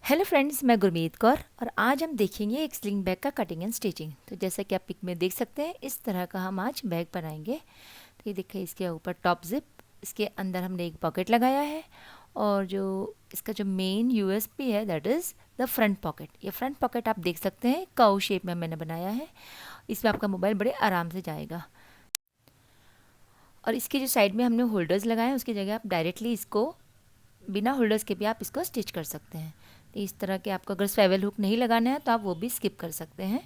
Hello friends, मैं गुरमीत कौर और आज हम देखेंगे एक स्लिंग बैग का कटिंग एंड स्टिचिंग। तो जैसा कि आप पिक में देख सकते हैं, इस तरह का हम आज बैग बनाएंगे। तो ये देखिए, इसके ऊपर टॉप जिप, इसके अंदर हमने एक पॉकेट लगाया है और जो इसका जो मेन यूएसपी है that is the front pocket. ये फ्रंट पॉकेट आप देख सकते हैं कर्व शेप में मैंने बनाया है। इसमें आपका मोबाइल बड़े आराम से जाएगा। और इसके जो साइड में हमने होल्डर्स लगाए हैं, उसकी जगह आप डायरेक्टली इसको बिना होल्डर्स के भी आप इसको स्टिच कर सकते हैं। तो इस तरह के आपको अगर स्वेवल हुक नहीं लगाना है तो आप वो भी स्किप कर सकते हैं।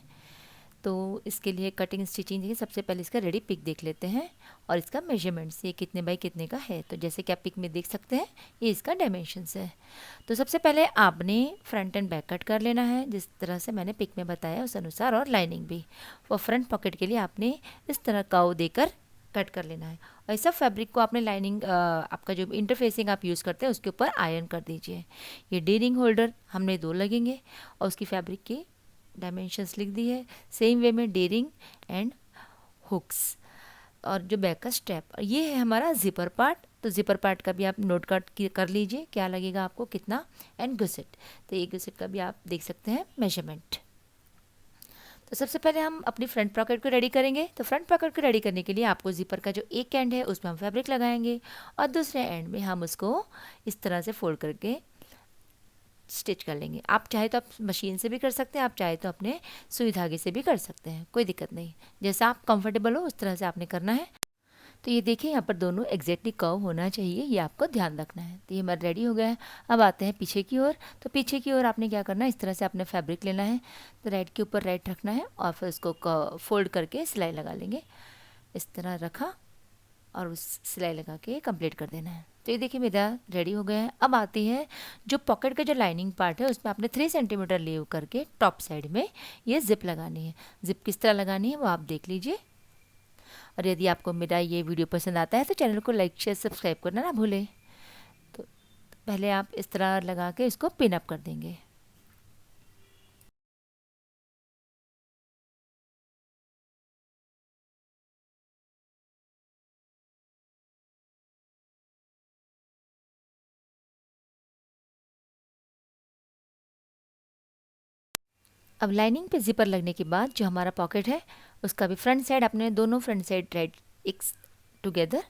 तो इसके लिए कटिंग स्टिचिंग देखिए, सबसे पहले इसका रेडी पिक देख लेते हैं और इसका मेजरमेंट्स ये कितने बाई कितने का है। तो जैसे कि आप पिक में देख सकते हैं, ये इसका डायमेंशंस है। तो सबसे पहले आपने फ्रंट एंड बैक कट कर लेना है जिस तरह से मैंने पिक में बताया उस अनुसार, और लाइनिंग भी। और फ्रंट पॉकेट के लिए आपने इस तरह कर्व देकर कट कर लेना है। और इस सब फैब्रिक को आपने लाइनिंग आपका जो इंटरफेसिंग आप यूज़ करते हैं उसके ऊपर आयरन कर दीजिए। ये डी रिंग होल्डर हमने 2 लगेंगे और उसकी फैब्रिक की डायमेंशंस लिख दी है। सेम वे में डी रिंग एंड हुक्स और जो बैक का स्टेप, ये है हमारा जिपर पार्ट। तो जिपर पार्ट का भी आप नोट कर लीजिए क्या लगेगा आपको कितना। एंड गुसेट, तो ये गुसेट का भी आप देख सकते हैं मेजरमेंट। तो सबसे पहले हम अपनी फ्रंट पॉकेट को रेडी करेंगे। तो फ्रंट पॉकेट को रेडी करने के लिए आपको ज़िपर का जो एक एंड है उसमें हम फैब्रिक लगाएंगे और दूसरे एंड में हम उसको इस तरह से फोल्ड करके स्टिच कर लेंगे। आप चाहे तो आप मशीन से भी कर सकते हैं, आप चाहे तो अपने सुई धागे से भी कर सकते हैं, कोई दिक्कत नहीं। जैसा आप कंफर्टेबल हो उस तरह से आपने करना है। तो ये देखिए, यहाँ पर दोनों एग्जैक्टली कर्व होना चाहिए, ये आपको ध्यान रखना है। तो ये हमारा रेडी हो गया है। अब आते हैं पीछे की ओर। तो पीछे की ओर आपने क्या करना है, इस तरह से आपने फैब्रिक लेना है। तो राइट के ऊपर राइट रखना है और फिर उसको फोल्ड करके सिलाई लगा लेंगे। इस तरह रखा और उस सिलाई लगा के कंप्लीट कर देना है। तो ये देखिए मेरा रेडी हो गया है। अब आती है जो पॉकेट का जो लाइनिंग पार्ट है, उसमें आपने 3 सेंटीमीटर लीव करके टॉप साइड में ये जिप लगानी है। जिप किस तरह लगानी है वो आप देख लीजिए। और यदि आपको मेरा ये वीडियो पसंद आता है तो चैनल को लाइक शेयर सब्सक्राइब करना ना भूलें। तो पहले आप इस तरह लगा के इसको पिन अप कर देंगे। अब लाइनिंग पे जिपर लगने के बाद जो हमारा पॉकेट है उसका भी फ्रंट साइड अपने दोनों फ्रंट साइड राइट एक टुगेदर,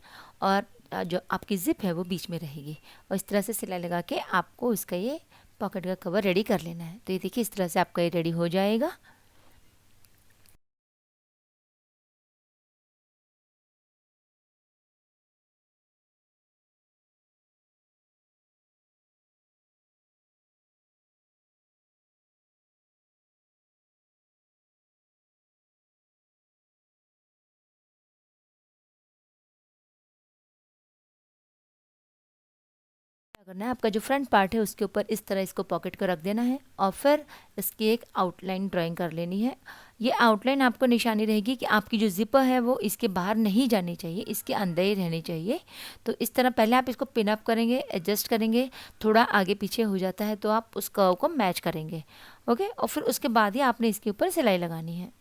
और जो आपकी जिप है वो बीच में रहेगी। और इस तरह से सिलाई लगा के आपको इसका ये पॉकेट का कवर रेडी कर लेना है। तो ये देखिए, इस तरह से आपका ये रेडी हो जाएगा। क्या करना है, आपका जो फ्रंट पार्ट है उसके ऊपर इस तरह इसको पॉकेट को रख देना है और फिर इसकी एक आउटलाइन ड्राइंग कर लेनी है। ये आउटलाइन आपको निशानी रहेगी कि आपकी जो जिपर है वो इसके बाहर नहीं जानी चाहिए, इसके अंदर ही रहनी चाहिए। तो इस तरह पहले आप इसको पिन अप करेंगे, एडजस्ट करेंगे, थोड़ा आगे पीछे हो जाता है तो आप उस कर्व को मैच करेंगे। ओके, और फिर उसके बाद ही आपने इसके ऊपर सिलाई लगानी है।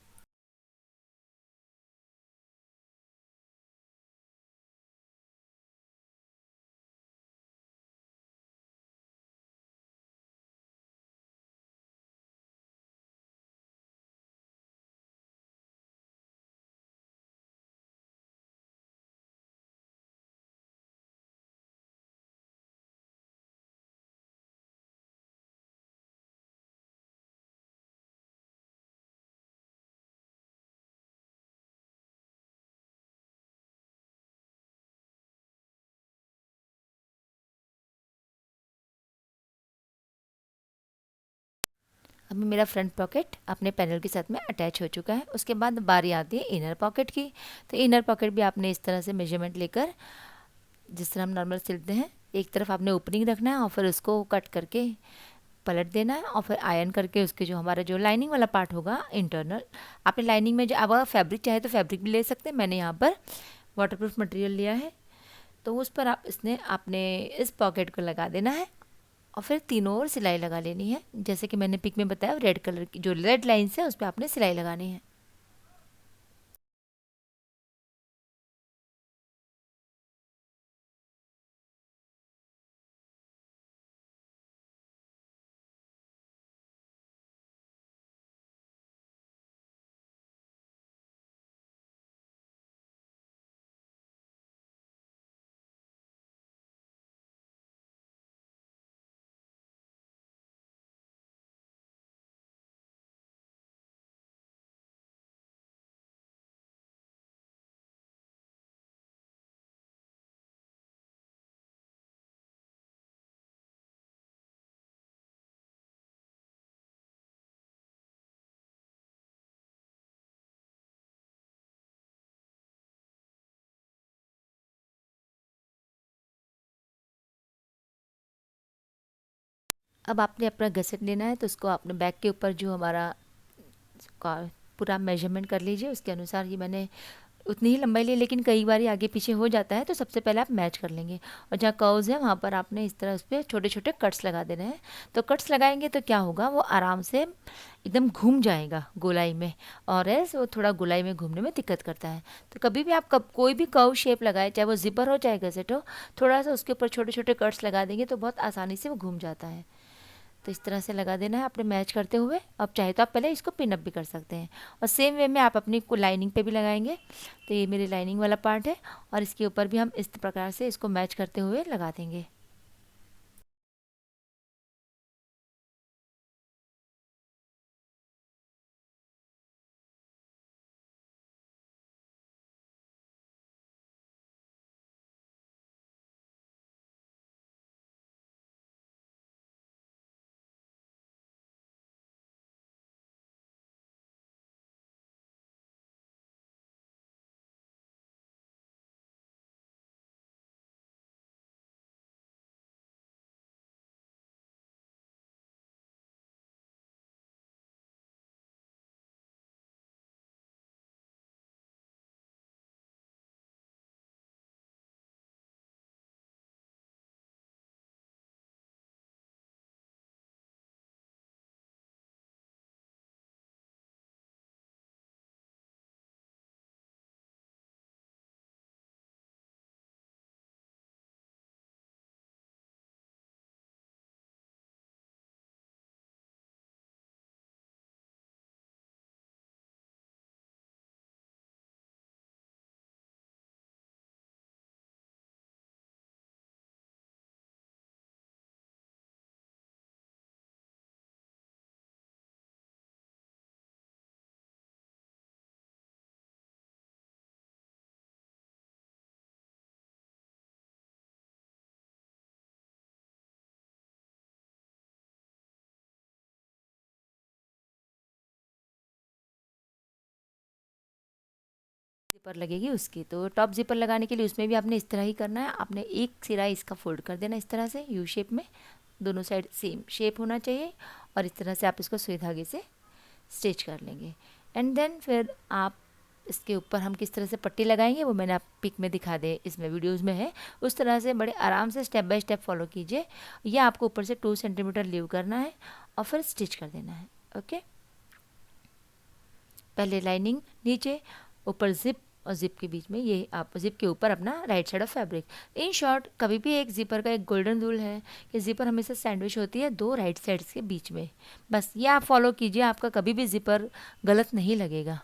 अब मेरा फ्रंट पॉकेट अपने पैनल के साथ में अटैच हो चुका है। उसके बाद बारी आती है इनर पॉकेट की। तो इनर पॉकेट भी आपने इस तरह से मेजरमेंट लेकर, जिस तरह हम नॉर्मल सिलते हैं, एक तरफ आपने ओपनिंग रखना है और फिर उसको कट करके पलट देना है और फिर आयरन करके उसके जो हमारा जो लाइनिंग वाला पार्ट होगा इंटरनल, आपने लाइनिंग में जो अब फैब्रिक चाहे तो फैब्रिक भी ले सकते हैं। मैंने यहाँ पर वाटरप्रूफ मटेरियल लिया है, तो उस पर आप इसने आपने इस पॉकेट को लगा देना है और फिर तीनों ओर सिलाई लगा लेनी है। जैसे कि मैंने पिक में बताया, रेड कलर की जो रेड लाइन्स है उस पर आपने सिलाई लगानी है। अब आपने अपना गसेट लेना है, तो उसको आपने बैग के ऊपर जो हमारा का पूरा मेजरमेंट कर लीजिए। उसके अनुसार ये मैंने उतनी ही लंबाई ली, लेकिन कई बार आगे पीछे हो जाता है, तो सबसे पहले आप मैच कर लेंगे। और जहाँ कर्व्स है वहाँ पर आपने इस तरह उस पर छोटे छोटे कट्स लगा देने हैं। तो कट्स लगाएंगे तो क्या होगा, वो आराम से एकदम घूम जाएगा गोलाई में, और ऐसे वो थोड़ा गोलाई में घूमने में दिक्कत करता है। तो कभी भी आप कोई भी कर्व शेप लगाए, चाहे वो जिपर हो चाहे गसेट हो, थोड़ा सा उसके ऊपर छोटे छोटे कट्स लगा देंगे तो बहुत आसानी से वो घूम जाता है। तो इस तरह से लगा देना है आपने मैच करते हुए। अब चाहे तो आप पहले इसको पिन अप भी कर सकते हैं, और सेम वे में आप अपनी को लाइनिंग पे भी लगाएंगे। तो ये मेरी लाइनिंग वाला पार्ट है, और इसके ऊपर भी हम इस प्रकार से इसको मैच करते हुए लगा देंगे। जिपर लगेगी उसकी, तो टॉप जिपर लगाने के लिए उसमें भी आपने इस तरह ही करना है। आपने एक सिरा इसका फोल्ड कर देना इस तरह से यू शेप में, दोनों साइड सेम शेप होना चाहिए, और इस तरह से आप इसको सुई धागे से स्टिच कर लेंगे। एंड देन फिर आप इसके ऊपर हम किस तरह से पट्टी लगाएंगे वो मैंने आप पिक में दिखा दे, इसमें वीडियोस में है। उस तरह से बड़े आराम से स्टेप बाय स्टेप फॉलो कीजिए। यह आपको ऊपर से 2 सेंटीमीटर लीव करना है और फिर स्टिच कर देना है। ओके, पहले लाइनिंग नीचे, ऊपर जिप, और जिप के बीच में ये आप जिप के ऊपर अपना right side of fabric. In short, कभी भी एक जिपर का एक गोल्डन रूल है कि जिपर हमेशा सैंडविच होती है दो राइट साइड्स के बीच में। बस ये आप फॉलो कीजिए, आपका कभी भी जिपर गलत नहीं लगेगा।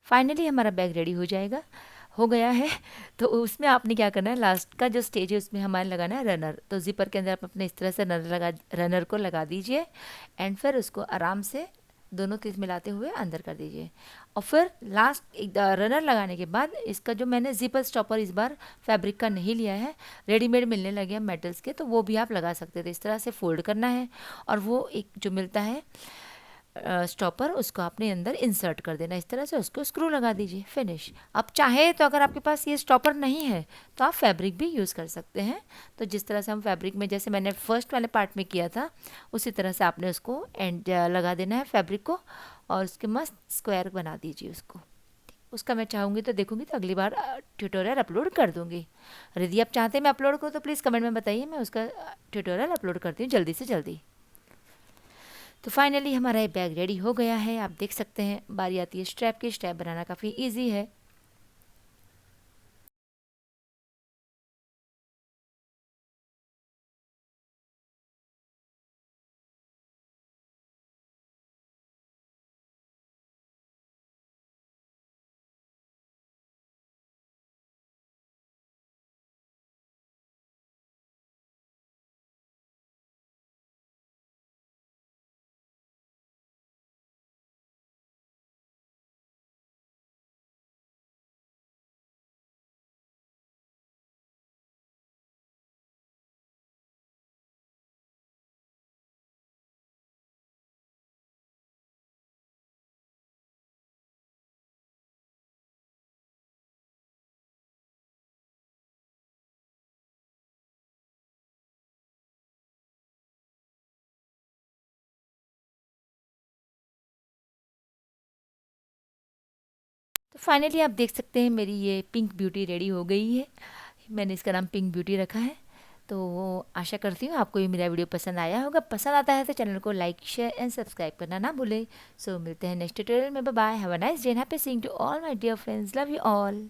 फाइनली हमारा बैग रेडी हो गया है। तो उसमें आपने क्या करना है, लास्ट का जो स्टेज है उसमें हमारे लगाना है रनर। तो ज़िपर के अंदर आप अपने इस तरह से रनर को लगा दीजिए एंड फिर उसको आराम से दोनों तीर मिलाते हुए अंदर कर दीजिए। और फिर लास्ट एक रनर लगाने के बाद इसका जो मैंने जिपर स्टॉपर इस बार फैब्रिक का नहीं लिया है, रेडीमेड मिलने लगे हैं मेटल्स के, तो वो भी आप लगा सकते थे। इस तरह से फोल्ड करना है और वो एक जो मिलता है स्टॉपर, उसको आपने अंदर इंसर्ट कर देना। इस तरह से उसको स्क्रू लगा दीजिए, फिनिश। अब चाहे तो अगर आपके पास ये स्टॉपर नहीं है तो आप फैब्रिक भी यूज़ कर सकते हैं। तो जिस तरह से हम फैब्रिक में, जैसे मैंने फर्स्ट वाले पार्ट में किया था, उसी तरह से आपने उसको एंड लगा देना है फैब्रिक को और उसके मस्त स्क्वायर बना दीजिए उसको। उसका मैं चाहूँगी तो देखूँगी तो अगली बार ट्यूटोरियल अपलोड कर दूँगी। और यदि आप चाहते हैं मैं अपलोड करूँ तो प्लीज़ कमेंट में बताइए, मैं उसका ट्यूटोरियल अपलोड करती हूँ जल्दी से जल्दी। तो फाइनली हमारा ये बैग रेडी हो गया है। आप देख सकते हैं, बारी आती है स्ट्रैप की। स्ट्रैप बनाना काफ़ी इजी है। तो फाइनली आप देख सकते हैं मेरी ये पिंक ब्यूटी रेडी हो गई है। मैंने इसका नाम पिंक ब्यूटी रखा है। तो आशा करती हूँ आपको ये मेरा वीडियो पसंद आया होगा। पसंद आता है तो चैनल को लाइक, शेयर एंड सब्सक्राइब करना ना भूलें। सो मिलते हैं नेक्स्ट ट्यूटोरियल में। Bye bye, have a nice day and happy seeing to all my dear friends, love you all.